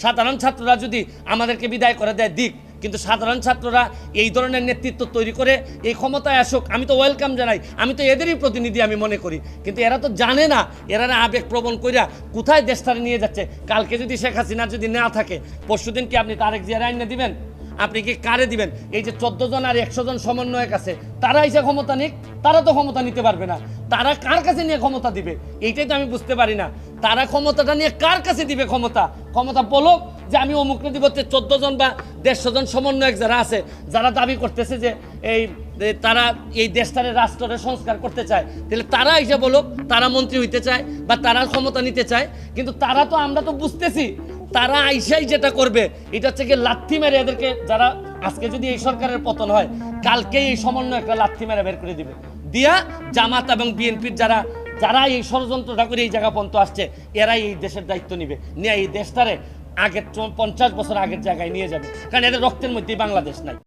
সাধারণ ছাত্ররা যদি আমাদেরকে বিদায় করে দেয় দিক, কিন্তু সাধারণ ছাত্ররা এই ধরনের নেতৃত্ব তৈরি করে এই ক্ষমতায় আসুক, আমি তো ওয়েলকাম জানাই, আমি তো এদেরই প্রতিনিধি আমি মনে করি। কিন্তু এরা তো জানে না, এরা আবেগ প্রবণ কইরা কোথায় দেশটারে নিয়ে যাচ্ছে। কালকে যদি শেখ হাসিনা যদি না থাকে, পরশুদিন কি আপনি তারেক জিয়ার আইনে দিবেন? আপনি কি কারে দিবেন? এই যে 14 জন আর 100 জন সমন্বয়ক আছে, তারা এসে ক্ষমতা নিক, তারা তো ক্ষমতা নিতে পারবে না। তারা কার কাছে নিয়ে ক্ষমতা দিবে এইটাই তো আমি বুঝতে পারি না। তারা ক্ষমতাটা নিয়ে কার কাছে দিবে ক্ষমতা বলো যে আমি অমুককে দিব। 14 জন বা 150 জন সমন্বয়ক যারা আছে, যারা দাবি করতেছে যে তারা এই দেশটারে রাষ্ট্রের সংস্কার করতে চায়, তাহলে তারা এসে বলো তারা মন্ত্রী হইতে চায় বা তারা ক্ষমতা নিতে চায়। কিন্তু তারা তো, আমরা তো বুঝতেছি তারা আইসাই যেটা করবে এটা হচ্ছে কি লাথি মেরে এদেরকে, যারা আজকে যদি এই সরকারের পতন হয়, কালকে এই সমন্বয় একটা লাথি মেরে বের করে দিবে, দিয়া জামাত এবং বিএনপির যারা এই ষড়যন্ত্রটা করে এই জায়গা পর্যন্ত আসছে, এরাই এই দেশের দায়িত্ব নিবে, নিয়ে এই দেশটারে আগের 50 বছর আগের জায়গায় নিয়ে যাবে। কারণ এদের রক্তের মধ্যেই বাংলাদেশ নাই।